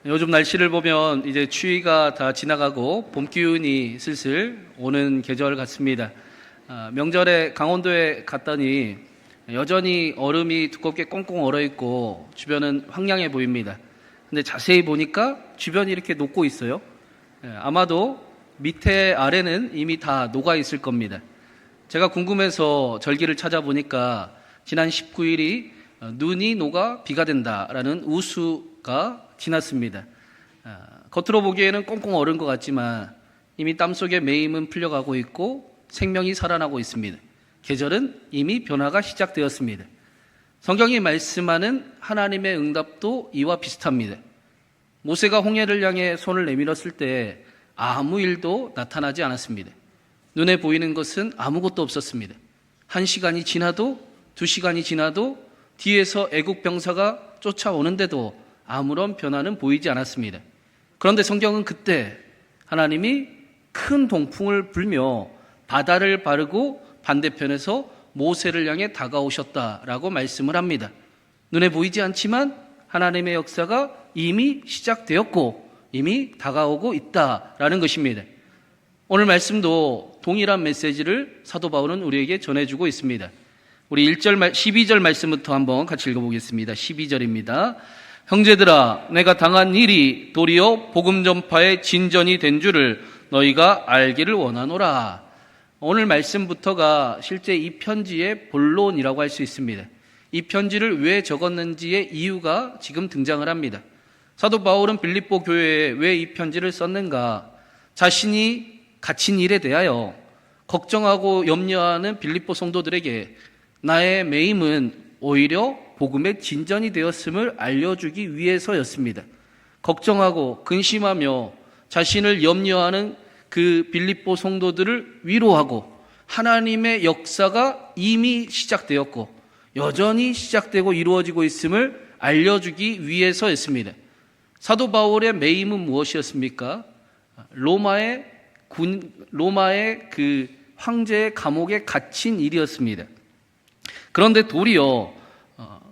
요즘 날씨를 보면 이제 추위가 다 지나가고 봄 기운이 슬슬 오는 계절 같습니다. 명절에 강원도에 갔더니 여전히 얼음이 두껍게 꽁꽁 얼어있고 주변은 황량해 보입니다. 근데 자세히 보니까 주변이 이렇게 녹고 있어요. 아마도 밑에 아래는 이미 다 녹아 있을 겁니다. 제가 궁금해서 절기를 찾아보니까 지난 19일이 눈이 녹아 비가 된다라는 우수가 지났습니다. 겉으로 보기에는 꽁꽁 얼은 것 같지만 이미 땀속에 매임은 풀려가고 있고 생명이 살아나고 있습니다. 계절은 이미 변화가 시작되었습니다. 성경이 말씀하는 하나님의 응답도 이와 비슷합니다. 모세가 홍해를 향해 손을 내밀었을 때 아무 일도 나타나지 않았습니다. 눈에 보이는 것은 아무것도 없었습니다. 1시간이 지나도 2시간이 지나도 뒤에서 애국 병사가 쫓아오는데도 아무런 변화는 보이지 않았습니다. 그런데 성경은 그때 하나님이 큰 동풍을 불며 바다를 바르고 반대편에서 모세를 향해 다가오셨다라고 말씀을 합니다. 눈에 보이지 않지만 하나님의 역사가 이미 시작되었고 이미 다가오고 있다라는 것입니다. 오늘 말씀도 동일한 메시지를 사도 바울은 우리에게 전해주고 있습니다. 우리 12절 말씀부터 한번 같이 읽어보겠습니다. 12절입니다. 형제들아, 내가 당한 일이 도리어 복음 전파의 진전이 된 줄을 너희가 알기를 원하노라. 오늘 말씀부터가 실제 이 편지의 본론이라고 할 수 있습니다. 이 편지를 왜 적었는지의 이유가 지금 등장을 합니다. 사도 바울은 빌립보 교회에 왜 이 편지를 썼는가? 자신이 갇힌 일에 대하여 걱정하고 염려하는 빌립보 성도들에게 나의 매임은 오히려 복음의 진전이 되었음을 알려주기 위해서였습니다. 걱정하고 근심하며 자신을 염려하는 그 빌립보 성도들을 위로하고 하나님의 역사가 이미 시작되었고 여전히 시작되고 이루어지고 있음을 알려주기 위해서였습니다. 사도 바울의 매임은 무엇이었습니까? 로마의 그 황제의 감옥에 갇힌 일이었습니다. 그런데 도리어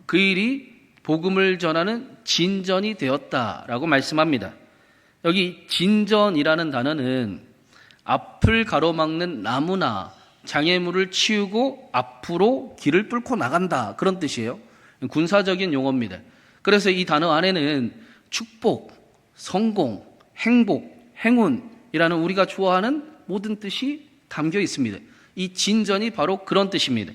그 일이 복음을 전하는 진전이 되었다라고 말씀합니다. 여기 진전이라는 단어는 앞을 가로막는 나무나 장애물을 치우고 앞으로 길을 뚫고 나간다, 그런 뜻이에요. 군사적인 용어입니다. 그래서 이 단어 안에는 축복, 성공, 행복, 행운이라는 우리가 좋아하는 모든 뜻이 담겨 있습니다. 이 진전이 바로 그런 뜻입니다.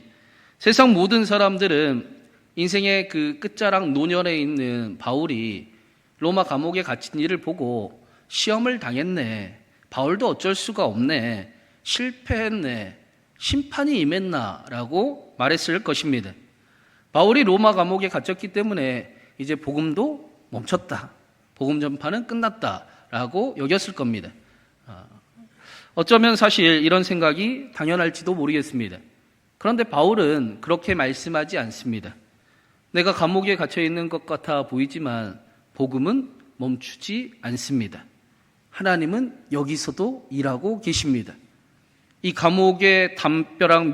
세상 모든 사람들은 인생의 그 끝자락 노년에 있는 바울이 로마 감옥에 갇힌 일을 보고 시험을 당했네, 바울도 어쩔 수가 없네, 실패했네, 심판이 임했나 라고 말했을 것입니다. 바울이 로마 감옥에 갇혔기 때문에 이제 복음도 멈췄다, 복음 전파는 끝났다 라고 여겼을 겁니다. 어쩌면 사실 이런 생각이 당연할지도 모르겠습니다. 그런데 바울은 그렇게 말씀하지 않습니다. 내가 감옥에 갇혀 있는 것 같아 보이지만 복음은 멈추지 않습니다. 하나님은 여기서도 일하고 계십니다. 이 감옥의 담장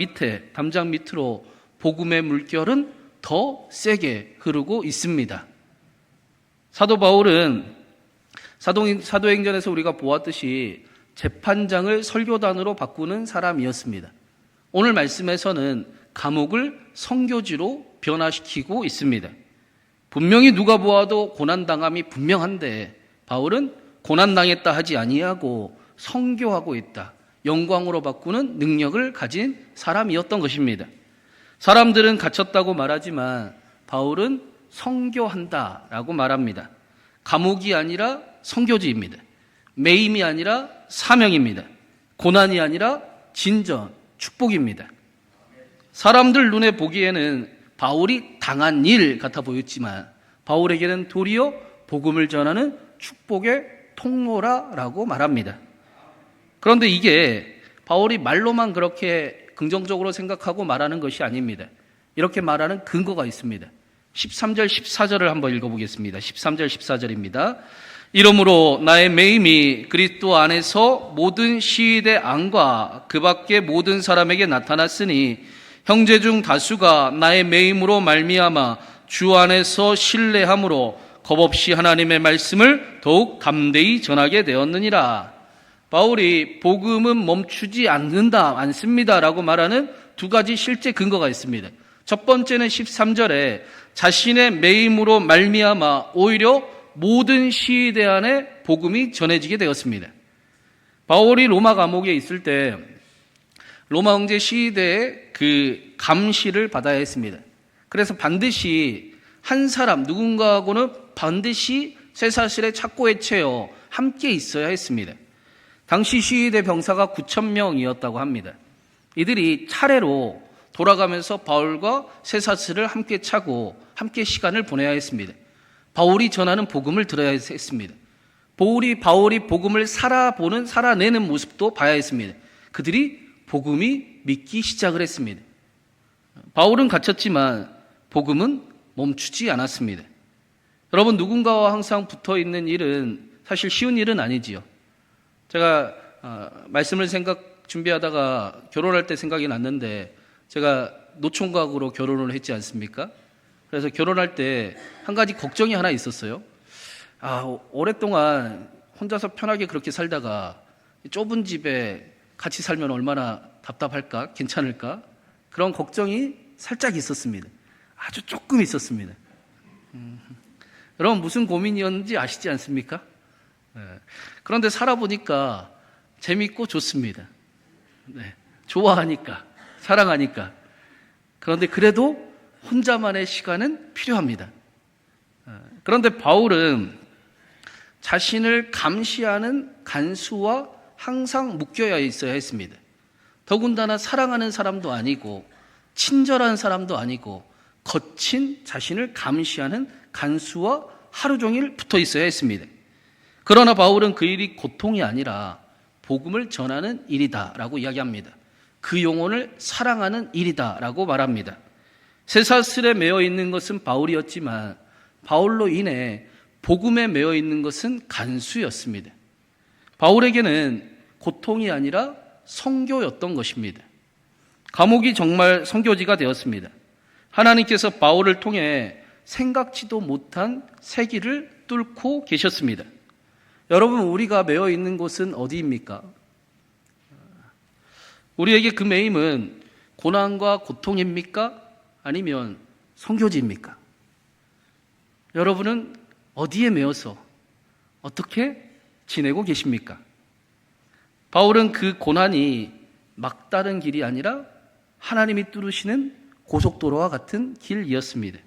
밑으로 복음의 물결은 더 세게 흐르고 있습니다. 사도 바울은 사도행전에서 우리가 보았듯이 재판장을 설교단으로 바꾸는 사람이었습니다. 오늘 말씀에서는 감옥을 선교지로 변화시키고 있습니다. 분명히 누가 보아도 고난당함이 분명한데 바울은 고난당했다 하지 아니하고 선교하고 있다, 영광으로 바꾸는 능력을 가진 사람이었던 것입니다. 사람들은 갇혔다고 말하지만 바울은 선교한다라고 말합니다. 감옥이 아니라 선교지입니다. 매임이 아니라 사명입니다. 고난이 아니라 진전, 축복입니다. 사람들 눈에 보기에는 바울이 당한 일 같아 보였지만 바울에게는 도리어 복음을 전하는 축복의 통로라라고 말합니다. 그런데 이게 바울이 말로만 그렇게 긍정적으로 생각하고 말하는 것이 아닙니다. 이렇게 말하는 근거가 있습니다. 13절 14절을 한번 읽어보겠습니다. 13절 14절입니다. 이러므로 나의 매임이 그리스도 안에서 모든 시위대 안과 그 밖의 모든 사람에게 나타났으니 형제 중 다수가 나의 매임으로 말미암아 주 안에서 신뢰함으로 겁없이 하나님의 말씀을 더욱 담대히 전하게 되었느니라. 바울이 복음은 멈추지 않습니다라고 말하는 두 가지 실제 근거가 있습니다. 첫 번째는 13절에 자신의 매임으로 말미암아 오히려 모든 시위대 안에 복음이 전해지게 되었습니다. 바울이 로마 감옥에 있을 때 로마 황제 시위대의 그 감시를 받아야 했습니다. 그래서 반드시 한 사람 누군가하고는 반드시 쇠사슬에 착고에 채워 함께 있어야 했습니다. 당시 시위대 병사가 9,000명이었다고 합니다. 이들이 차례로 돌아가면서 바울과 쇠사슬을 함께 차고 함께 시간을 보내야 했습니다. 바울이 전하는 복음을 들어야 했습니다. 바울이 복음을 살아내는 모습도 봐야 했습니다. 그들이 복음이 믿기 시작을 했습니다. 바울은 갇혔지만 복음은 멈추지 않았습니다. 여러분, 누군가와 항상 붙어 있는 일은 사실 쉬운 일은 아니지요. 제가 말씀을 준비하다가 결혼할 때 생각이 났는데, 제가 노총각으로 결혼을 했지 않습니까? 그래서 결혼할 때 한 가지 걱정이 하나 있었어요. 오랫동안 혼자서 편하게 그렇게 살다가 좁은 집에 같이 살면 얼마나 답답할까? 괜찮을까? 그런 걱정이 살짝 있었습니다. 아주 조금 있었습니다. 여러분, 무슨 고민이었는지 아시지 않습니까? 네. 그런데 살아보니까 재밌고 좋습니다. 네. 좋아하니까, 사랑하니까. 그런데 그래도 혼자만의 시간은 필요합니다. 그런데 바울은 자신을 감시하는 간수와 항상 묶여야 있어야 했습니다. 더군다나 사랑하는 사람도 아니고 친절한 사람도 아니고 거친 자신을 감시하는 간수와 하루 종일 붙어 있어야 했습니다. 그러나 바울은 그 일이 고통이 아니라 복음을 전하는 일이다라고 이야기합니다. 그 영혼을 사랑하는 일이다라고 말합니다. 쇠사슬에 매어 있는 것은 바울이었지만 바울로 인해 복음에 매어 있는 것은 간수였습니다. 바울에게는 고통이 아니라 선교였던 것입니다. 감옥이 정말 선교지가 되었습니다. 하나님께서 바울을 통해 생각지도 못한 세기를 뚫고 계셨습니다. 여러분, 우리가 매어 있는 곳은 어디입니까? 우리에게 그 매임은 고난과 고통입니까? 아니면 선교지입니까? 여러분은 어디에 매어서 어떻게 지내고 계십니까? 바울은 그 고난이 막다른 길이 아니라 하나님이 뚫으시는 고속도로와 같은 길이었습니다.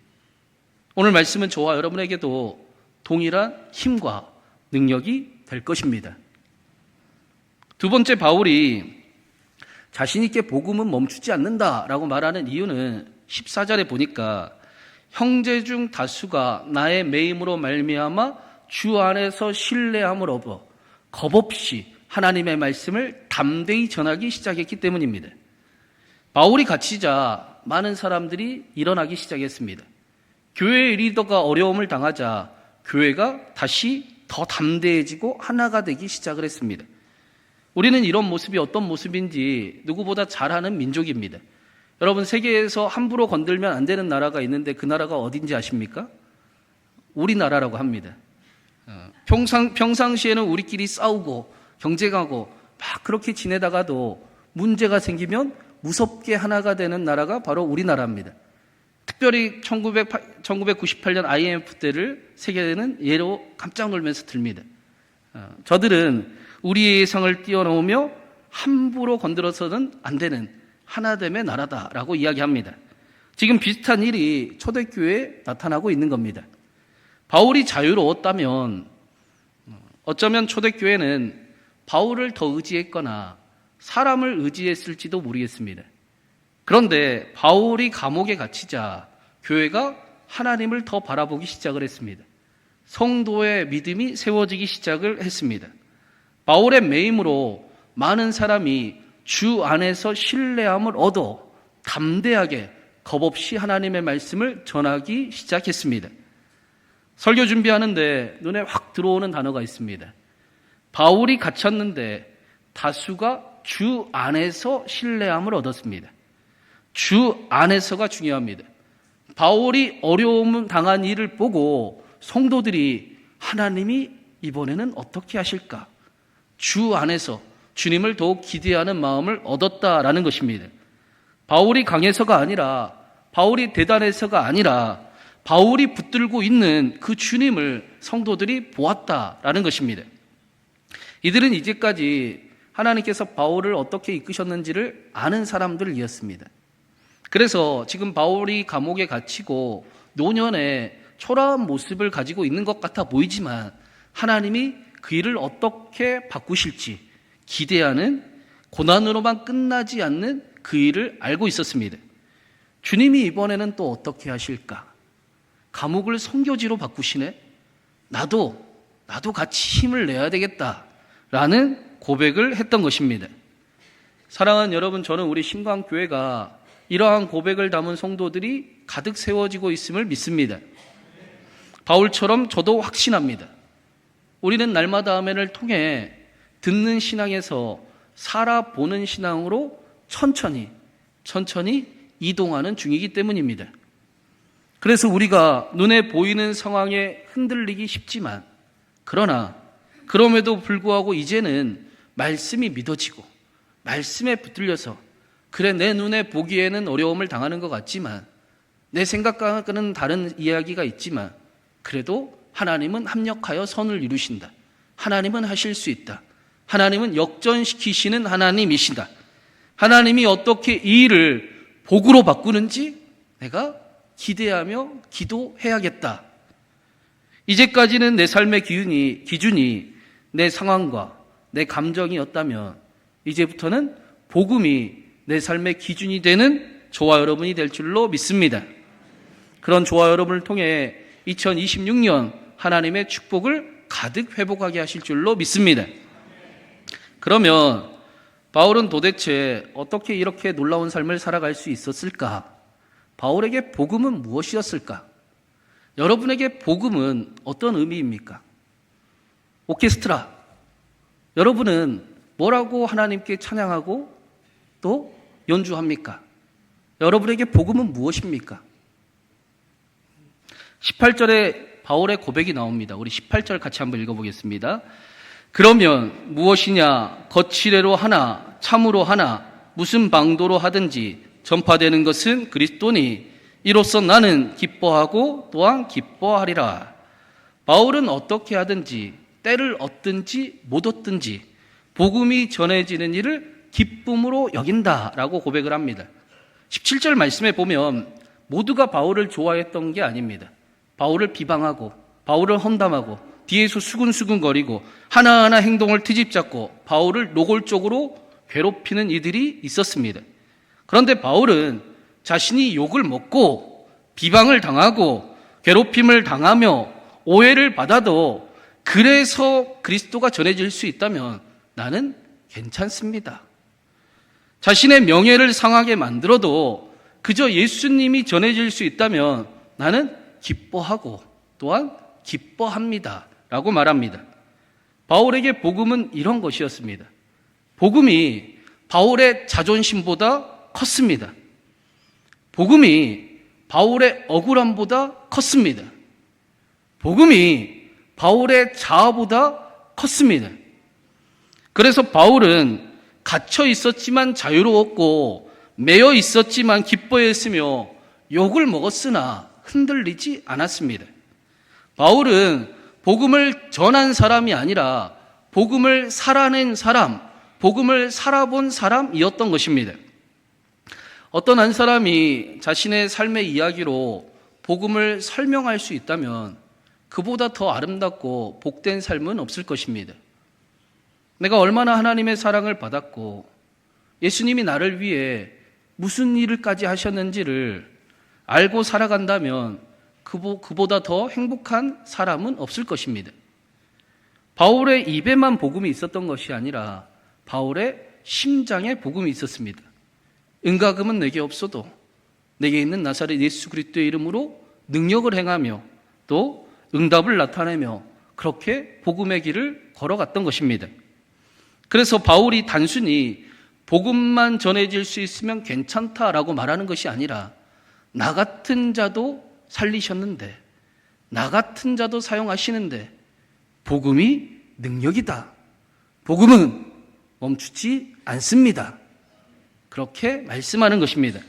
오늘 말씀은 저와 여러분에게도 동일한 힘과 능력이 될 것입니다. 두 번째, 바울이 자신 있게 복음은 멈추지 않는다라고 말하는 이유는 14절에 보니까 형제 중 다수가 나의 매임으로 말미암아 주 안에서 신뢰함을 얻어 겁없이 하나님의 말씀을 담대히 전하기 시작했기 때문입니다. 바울이 갇히자 많은 사람들이 일어나기 시작했습니다. 교회의 리더가 어려움을 당하자 교회가 다시 더 담대해지고 하나가 되기 시작을 했습니다. 우리는 이런 모습이 어떤 모습인지 누구보다 잘 아는 민족입니다. 여러분, 세계에서 함부로 건들면 안 되는 나라가 있는데 그 나라가 어딘지 아십니까? 우리나라라고 합니다. 평상시에는 우리끼리 싸우고 경쟁하고 막 그렇게 지내다가도 문제가 생기면 무섭게 하나가 되는 나라가 바로 우리나라입니다. 특별히 1998년 IMF 때를 세계는 예로 깜짝 놀면서 듭니다. 저들은 우리의 예상을 뛰어넘으며 함부로 건드려서는 안 되는 하나됨의 나라다라고 이야기합니다. 지금 비슷한 일이 초대교회에 나타나고 있는 겁니다. 바울이 자유로웠다면 어쩌면 초대교회는 바울을 더 의지했거나 사람을 의지했을지도 모르겠습니다. 그런데 바울이 감옥에 갇히자 교회가 하나님을 더 바라보기 시작을 했습니다. 성도의 믿음이 세워지기 시작을 했습니다. 바울의 매임으로 많은 사람이 주 안에서 신뢰함을 얻어 담대하게 겁없이 하나님의 말씀을 전하기 시작했습니다. 설교 준비하는데 눈에 확 들어오는 단어가 있습니다. 바울이 갇혔는데 다수가 주 안에서 신뢰함을 얻었습니다. 주 안에서가 중요합니다. 바울이 어려움 당한 일을 보고 성도들이 하나님이 이번에는 어떻게 하실까? 주 안에서 주님을 더욱 기대하는 마음을 얻었다라는 것입니다. 바울이 강해서가 아니라, 바울이 대단해서가 아니라 바울이 붙들고 있는 그 주님을 성도들이 보았다라는 것입니다. 이들은 이제까지 하나님께서 바울을 어떻게 이끄셨는지를 아는 사람들이었습니다. 그래서 지금 바울이 감옥에 갇히고 노년에 초라한 모습을 가지고 있는 것 같아 보이지만 하나님이 그 일을 어떻게 바꾸실지 기대하는, 고난으로만 끝나지 않는 그 일을 알고 있었습니다. 주님이 이번에는 또 어떻게 하실까? 감옥을 선교지로 바꾸시네? 나도 같이 힘을 내야 되겠다라는 고백을 했던 것입니다. 사랑하는 여러분, 저는 우리 신광교회가 이러한 고백을 담은 성도들이 가득 세워지고 있음을 믿습니다. 바울처럼 저도 확신합니다. 우리는 날마다 아멘을 통해 듣는 신앙에서 살아보는 신앙으로 천천히 이동하는 중이기 때문입니다. 그래서 우리가 눈에 보이는 상황에 흔들리기 쉽지만, 그러나 그럼에도 불구하고 이제는 말씀이 믿어지고 말씀에 붙들려서, 그래 내 눈에 보기에는 어려움을 당하는 것 같지만, 내 생각과는 다른 이야기가 있지만, 그래도 하나님은 합력하여 선을 이루신다. 하나님은 하실 수 있다. 하나님은 역전시키시는 하나님이시다. 하나님이 어떻게 이 일을 복으로 바꾸는지 내가 기대하며 기도해야겠다. 이제까지는 내 삶의 기준이 내 상황과 내 감정이었다면, 이제부터는 복음이 내 삶의 기준이 되는 저와 여러분이 될 줄로 믿습니다. 그런 저와 여러분을 통해 2026년 하나님의 축복을 가득 회복하게 하실 줄로 믿습니다. 그러면 바울은 도대체 어떻게 이렇게 놀라운 삶을 살아갈 수 있었을까? 바울에게 복음은 무엇이었을까? 여러분에게 복음은 어떤 의미입니까? 오케스트라, 여러분은 뭐라고 하나님께 찬양하고 또 연주합니까? 여러분에게 복음은 무엇입니까? 18절에 바울의 고백이 나옵니다. 우리 18절 같이 한번 읽어보겠습니다. 그러면 무엇이냐? 거칠애로 하나 참으로 하나 무슨 방도로 하든지 전파되는 것은 그리스도니 이로써 나는 기뻐하고 또한 기뻐하리라. 바울은 어떻게 하든지, 때를 얻든지 못 얻든지 복음이 전해지는 일을 기쁨으로 여긴다라고 고백을 합니다. 17절 말씀에 보면 모두가 바울을 좋아했던 게 아닙니다. 바울을 비방하고 바울을 험담하고 뒤에서 수근수근거리고 하나하나 행동을 트집잡고 바울을 노골적으로 괴롭히는 이들이 있었습니다. 그런데 바울은 자신이 욕을 먹고 비방을 당하고 괴롭힘을 당하며 오해를 받아도 그래서 그리스도가 전해질 수 있다면 나는 괜찮습니다. 자신의 명예를 상하게 만들어도 그저 예수님이 전해질 수 있다면 나는 기뻐하고 또한 기뻐합니다 라고 말합니다. 바울에게 복음은 이런 것이었습니다. 복음이 바울의 자존심보다 컸습니다. 복음이 바울의 억울함보다 컸습니다. 복음이 바울의 자아보다 컸습니다. 그래서 바울은 갇혀 있었지만 자유로웠고 매여 있었지만 기뻐했으며 욕을 먹었으나 흔들리지 않았습니다. 바울은 복음을 전한 사람이 아니라 복음을 살아낸 사람, 복음을 살아본 사람이었던 것입니다. 어떤 한 사람이 자신의 삶의 이야기로 복음을 설명할 수 있다면 그보다 더 아름답고 복된 삶은 없을 것입니다. 내가 얼마나 하나님의 사랑을 받았고 예수님이 나를 위해 무슨 일을까지 하셨는지를 알고 살아간다면 그보다 더 행복한 사람은 없을 것입니다. 바울의 입에만 복음이 있었던 것이 아니라 바울의 심장에 복음이 있었습니다. 은과금은 내게 없어도 내게 있는 나사렛 예수 그리스도의 이름으로 능력을 행하며 또 응답을 나타내며 그렇게 복음의 길을 걸어갔던 것입니다. 그래서 바울이 단순히 복음만 전해질 수 있으면 괜찮다라고 말하는 것이 아니라 나 같은 자도 살리셨는데, 나 같은 자도 사용하시는데 복음이 능력이다. 복음은 멈추지 않습니다. 그렇게 말씀하는 것입니다.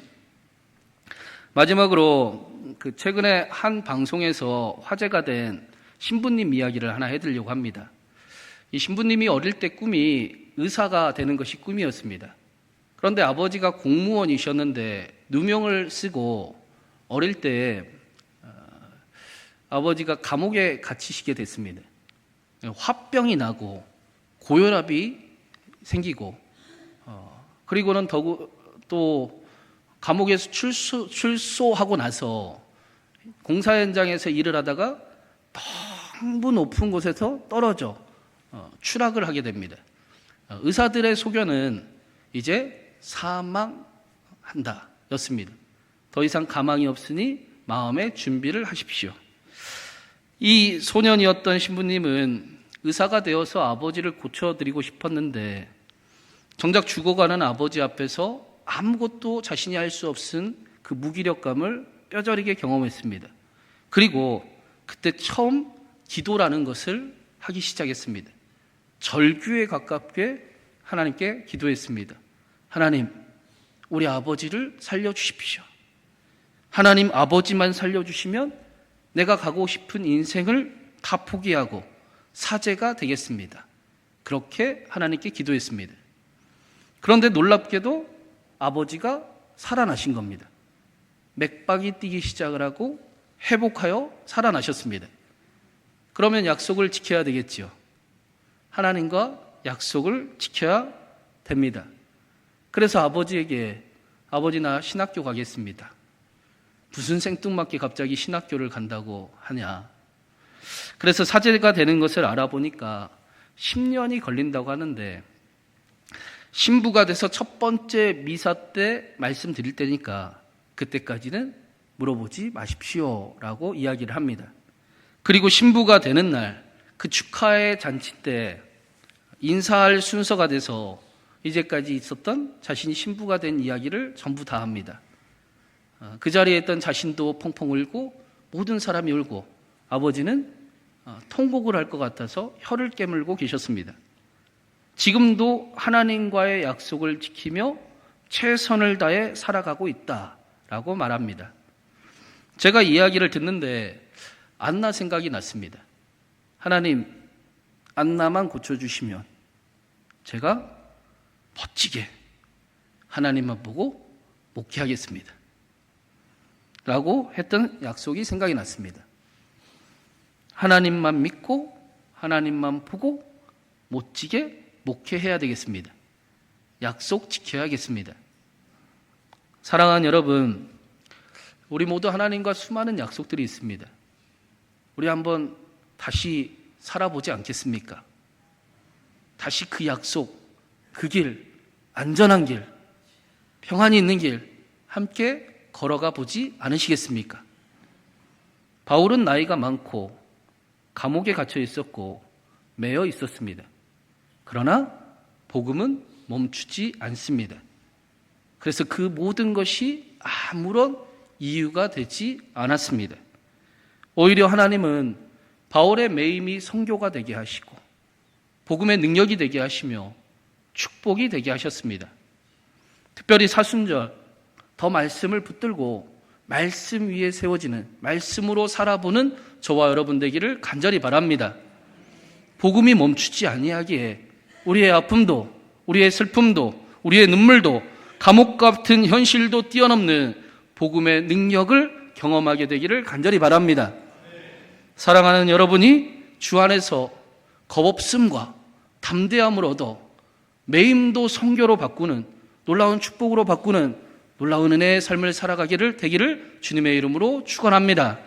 마지막으로 최근에 한 방송에서 화제가 된 신부님 이야기를 하나 해드리려고 합니다. 이 신부님이 어릴 때 꿈이 의사가 되는 것이 꿈이었습니다. 그런데 아버지가 공무원이셨는데 누명을 쓰고 어릴 때 아버지가 감옥에 갇히시게 됐습니다. 화병이 나고 고혈압이 생기고 그리고는 또 감옥에서 출소하고 나서 공사 현장에서 일을 하다가 너무 높은 곳에서 떨어져 추락을 하게 됩니다. 의사들의 소견은 이제 사망한다 였습니다. 더 이상 가망이 없으니 마음의 준비를 하십시오. 이 소년이었던 신부님은 의사가 되어서 아버지를 고쳐드리고 싶었는데 정작 죽어가는 아버지 앞에서 아무것도 자신이 할 수 없은 그 무기력감을 뼈저리게 경험했습니다. 그리고 그때 처음 기도라는 것을 하기 시작했습니다. 절규에 가깝게 하나님께 기도했습니다. 하나님, 우리 아버지를 살려주십시오. 하나님 아버지만 살려주시면 내가 가고 싶은 인생을 다 포기하고 사제가 되겠습니다. 그렇게 하나님께 기도했습니다. 그런데 놀랍게도 아버지가 살아나신 겁니다. 맥박이 뛰기 시작을 하고 회복하여 살아나셨습니다. 그러면 약속을 지켜야 되겠지요. 하나님과 약속을 지켜야 됩니다. 그래서 아버지에게 아버지 나 신학교 가겠습니다. 무슨 생뚱맞게 갑자기 신학교를 간다고 하냐. 그래서 사제가 되는 것을 알아보니까 10년이 걸린다고 하는데 신부가 돼서 첫 번째 미사 때 말씀드릴 때니까 그때까지는 물어보지 마십시오 라고 이야기를 합니다. 그리고 신부가 되는 날 그 축하의 잔치 때 인사할 순서가 돼서 이제까지 있었던 자신이 신부가 된 이야기를 전부 다 합니다. 그 자리에 있던 자신도 펑펑 울고 모든 사람이 울고 아버지는 통곡을 할 것 같아서 혀를 깨물고 계셨습니다. 지금도 하나님과의 약속을 지키며 최선을 다해 살아가고 있다라고 말합니다. 제가 이야기를 듣는데 안나 생각이 났습니다. 하나님, 안나만 고쳐주시면 제가 멋지게 하나님만 보고 목회하겠습니다. 라고 했던 약속이 생각이 났습니다. 하나님만 믿고 하나님만 보고 멋지게 목회해야 되겠습니다. 약속 지켜야겠습니다. 사랑하는 여러분, 우리 모두 하나님과 수많은 약속들이 있습니다. 우리 한번 다시 살아보지 않겠습니까? 다시 그 약속, 그 길, 안전한 길, 평안이 있는 길 함께 걸어가 보지 않으시겠습니까? 바울은 나이가 많고 감옥에 갇혀 있었고 매여 있었습니다. 그러나 복음은 멈추지 않습니다. 그래서 그 모든 것이 아무런 이유가 되지 않았습니다. 오히려 하나님은 바울의 매임이 선교가 되게 하시고 복음의 능력이 되게 하시며 축복이 되게 하셨습니다. 특별히 사순절 더 말씀을 붙들고 말씀 위에 세워지는 말씀으로 살아보는 저와 여러분 되기를 간절히 바랍니다. 복음이 멈추지 아니하기에 우리의 아픔도 우리의 슬픔도 우리의 눈물도 감옥 같은 현실도 뛰어넘는 복음의 능력을 경험하게 되기를 간절히 바랍니다. 사랑하는 여러분이 주 안에서 겁없음과 담대함을 얻어 매임도 선교로 바꾸는 놀라운 축복으로 바꾸는 놀라운 은혜의 삶을 살아가기를 되기를 주님의 이름으로 축원합니다.